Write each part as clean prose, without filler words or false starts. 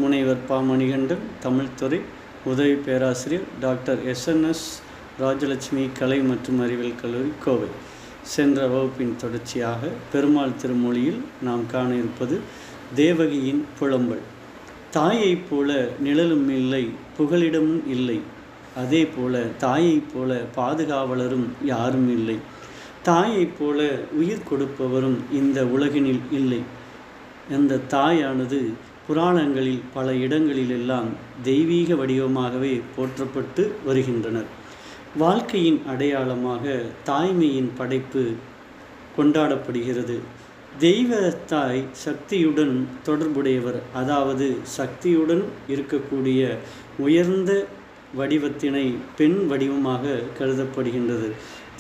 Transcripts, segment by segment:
முனைவர் ப. மணிகண்டன், தமிழ்துறை உதவி பேராசிரியர், டாக்டர் எஸ்.என்.எஸ். ராஜலட்சுமி கலை மற்றும் அறிவியல் கல்லூரி, கோவை. சென்ற வகுப்பின் தொடர்ச்சியாக பெருமாள் திருமொழியில் நாம் காண இருப்பது தேவகியின் புலம்பல். தாயைப் போல நிழலும் இல்லை, புகலிடமும் இல்லை. அதே போல தாயைப் போல பாதுகாவலரும் யாரும் இல்லை. தாயைப் போல உயிர் கொடுப்பவரும் இந்த உலகினில் இல்லை. அந்த தாயானது புராணங்களில் பல இடங்களிலெல்லாம் தெய்வீக வடிவமாகவே போற்றப்பட்டு வருகின்றனர். வாழ்க்கையின் அடையாளமாக தாய்மையின் படைப்பு கொண்டாடப்படுகிறது. தெய்வ தாய் சக்தியுடன் தொடர்புடையவர், அதாவது சக்தியுடன் இருக்கக்கூடிய உயர்ந்த வடிவத்தினை பெண் வடிவமாக கருதப்படுகின்றது.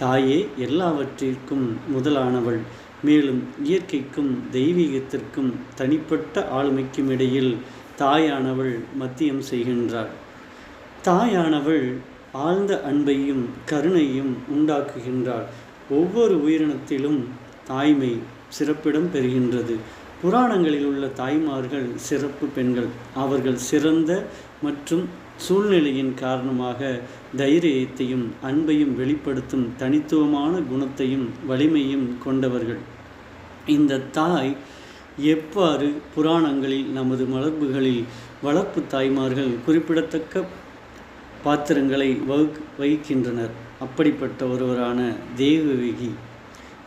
தாயே எல்லாவற்றிற்கும் முதலானவள். மேலும் இயற்கைக்கும் தெய்வீகத்திற்கும் தனிப்பட்ட ஆளுமைக்கும் இடையில் தாயானவள் மத்தியம் செய்கின்றாள். தாயானவள் ஆழ்ந்த அன்பையும் கருணையும் உண்டாக்குகின்றாள். ஒவ்வொரு உயிரினத்திலும் தாய்மை சிறப்பிடம் பெறுகின்றது. புராணங்களில் உள்ள தாய்மார்கள் சிறப்பு பெண்கள். அவர்கள் சிறந்த மற்றும் சூழ்நிலையின் காரணமாக தைரியத்தையும் அன்பையும் வெளிப்படுத்தும் தனித்துவமான குணத்தையும் வலிமையும் கொண்டவர்கள். இந்த தாய் எவ்வாறு புராணங்களில் நமது மரபுகளில் வளர்ப்பு தாய்மார்கள் குறிப்பிடத்தக்க பாத்திரங்களை வகிக்கின்றனர். அப்படிப்பட்ட ஒருவரான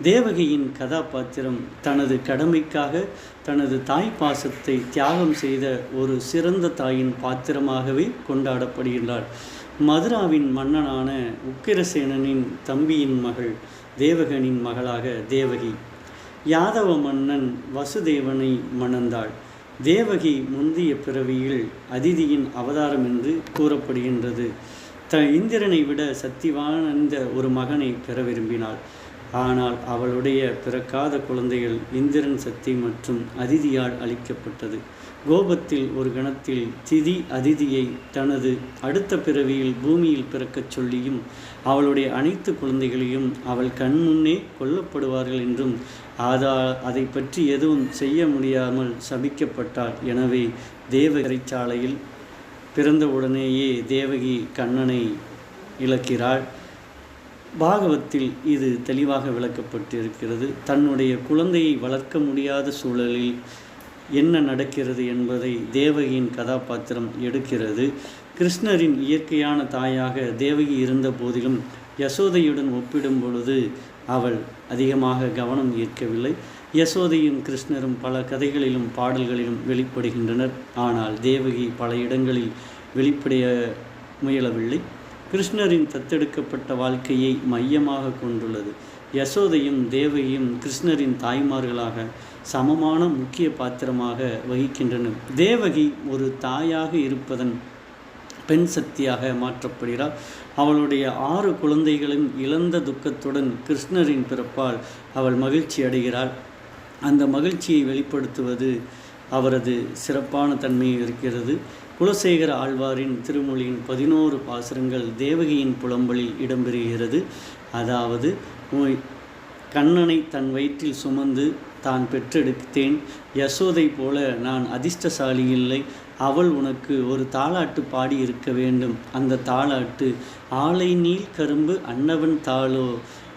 தேவகியின் கதாபாத்திரம் தனது கடமைக்காக தனது தாய் பாசத்தை தியாகம் செய்த ஒரு சிறந்த தாயின் பாத்திரமாகவே கொண்டாடப்படுகின்றார். மதுராவின் மன்னனான உக்கிரசேனனின் தம்பியின் மகள் தேவகனின் மகளாக தேவகி யாதவ மன்னன் வசுதேவனை மணந்தாள். தேவகி முந்தைய பிறவியில் அதிதியின் அவதாரம் என்று கூறப்படுகின்றது. இந்திரனை விட சக்தி வாய்ந்த ஒரு மகனை பெற விரும்பினாள். ஆனால் அவளுடைய பிறக்காத குழந்தைகள் இந்திரன் சக்தி மற்றும் அதிதியால் அளிக்கப்பட்டது. கோபத்தில் ஒரு கணத்தில் திதி அதிதியை தனது அடுத்த பிறவியில் பூமியில் பிறக்கச் சொல்லியும் அவளுடைய அனைத்து குழந்தைகளையும் அவள் கண்முன்னே கொல்லப்படுவார்கள் என்றும் அதை பற்றி எதுவும் செய்ய முடியாமல் சபிக்கப்பட்டாள். எனவே தேவகிரைச்சாலையில் பிறந்தவுடனேயே தேவகி கண்ணனை இழக்கிறாள். பாகவத்தில் இது தெளிவாக விளக்கப்பட்டிருக்கிறது. தன்னுடைய குழந்தையை வளர்க்க முடியாத சூழலில் என்ன நடக்கிறது என்பதை தேவகியின் கதாபாத்திரம் எடுக்கிறது. கிருஷ்ணரின் இயற்கையான தாயாக தேவகி இருந்த போதிலும் யசோதையுடன் ஒப்பிடும் பொழுது அவள் அதிகமாக கவனம் ஈர்க்கவில்லை. யசோதையும் கிருஷ்ணரும் பல கதைகளிலும் பாடல்களிலும் வெளிப்படுகின்றனர். ஆனால் தேவகி பல இடங்களில் வெளிப்படைய முயலவில்லை. கிருஷ்ணரின் தத்தெடுக்கப்பட்ட வாழ்க்கையை மையமாக கொண்டுள்ளது. யசோதையும் தேவகியும் கிருஷ்ணரின் தாய்மார்களாக சமமான முக்கிய பாத்திரமாக வகிக்கின்றனர். தேவகி ஒரு தாயாக இருப்பதன் பெண் சக்தியாக மாற்றப்படுகிறார். அவளுடைய 6 குழந்தைகளும் இழந்த துக்கத்துடன் கிருஷ்ணரின் பிறப்பால் அவள் மகிழ்ச்சி அடைகிறாள். அந்த மகிழ்ச்சியை வெளிப்படுத்துவது அவரது சிறப்பான தன்மை இருக்கிறது. குலசேகர ஆழ்வாரின் திருமொழியின் 11 பாசுரங்கள் தேவகியின் புலம்பலில் இடம்பெறுகிறது. அதாவது, கண்ணனை தன் வயிற்றில் சுமந்து தான் பெற்றெடுத்தேன். யசோதை போல நான் அதிர்ஷ்டசாலி இல்லை. அவள் உனக்கு ஒரு தாலாட்டு பாடி இருக்க வேண்டும். அந்த தாலாட்டு ஆலை நீல் கரும்பு அன்னவன் தாளோ,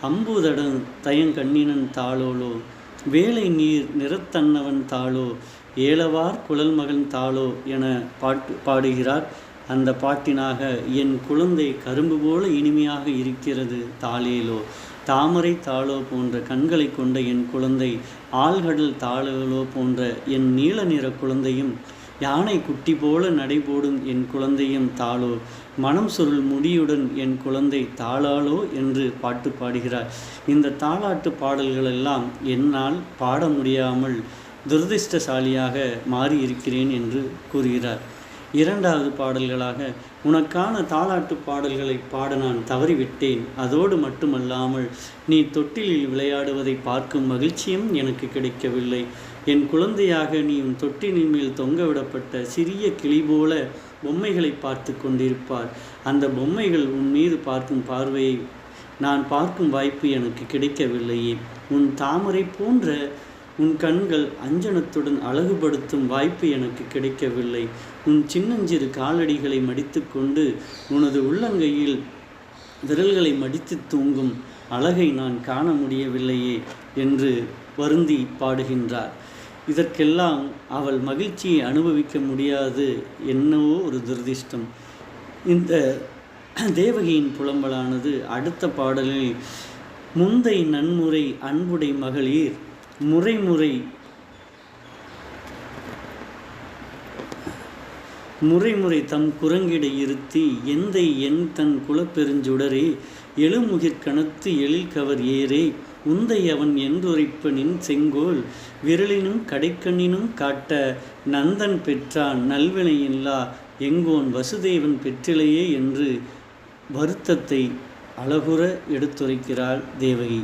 அம்புதடன் தயங்கண்ணினன் தாளோலோ, வேலை நீர் நிறத்தன்னவன் தாளோ, ஏலவார் குழல் மகன் தாளோ என பாடுகிறார். அந்த பாட்டினாக என் குழந்தை கரும்பு போல இனிமையாக இருக்கிறது தாளேலோ, தாமரை தாளோ போன்ற கண்களை கொண்ட என் குழந்தை, ஆழ்கடல் தாளோ போன்ற என் நீல நிற குழந்தையும், யானை குட்டி போல நடைபோடும் என் குழந்தையும் தாளோ, மனம் சுருள் முடியுடன் என் குழந்தை தாளாலோ என்று பாட்டு பாடுகிறார். இந்த தாளாட்டு பாடல்களெல்லாம் என்னால் பாட முடியாமல் துரதிர்ஷ்டசாலியாக மாறியிருக்கிறேன் என்று கூறுகிறார். 2வது பாடல்களாக, உனக்கான தாலாட்டு பாடல்களை பாட நான் தவறிவிட்டேன். அதோடு மட்டுமல்லாமல் நீ தொட்டிலில் விளையாடுவதை பார்க்கும் மகிழ்ச்சியும் எனக்கு கிடைக்கவில்லை. என் குழந்தையாக நீ உன் தொட்டிலின் மேல் தொங்கவிடப்பட்ட சிறிய கிளி போல பொம்மைகளை பார்த்து கொண்டிருப்பார். அந்த பொம்மைகள் உன் மீது பார்க்கும் பார்வையை நான் பார்க்கும் வாய்ப்பு எனக்கு கிடைக்கவில்லையே. உன் தாமரை போன்ற உன் கண்கள் அஞ்சனத்துடன் அழகுபடுத்தும் வாய்ப்பு எனக்கு கிடைக்கவில்லை. உன் சின்னஞ்சிறு காலடிகளை மடித்து கொண்டு உனது உள்ளங்கையில் விரல்களை மடித்து தூங்கும் அழகை நான் காண முடியவில்லையே என்று வருந்தி பாடுகின்றார். இதற்கெல்லாம் அவள் மகிழ்ச்சியை அனுபவிக்க முடியாது, என்னவோ ஒரு துரதிர்ஷ்டம். இந்த தேவகியின் புலம்பலானது அடுத்த பாடலில் முந்தை நன்முறை அன்புடை மகளிர் முறைமுறை தம் குரங்கிடை இருத்தி எந்தை என் தன் குலப்பெருஞ்சுடரே எழுமுகிற் கணத்து எழில் கவர் ஏரே உந்தை அவன் என்றுரைப்ப நின் செங்கோல் விரலினும் கடைக்கண்ணினும் காட்ட நந்தன் பெற்றான் நல்வினையில்லா எங்கோன் வசுதேவன் பெற்றிலையே என்று வருத்தத்தை அழகுற எடுத்துரைக்கிறாள் தேவகி.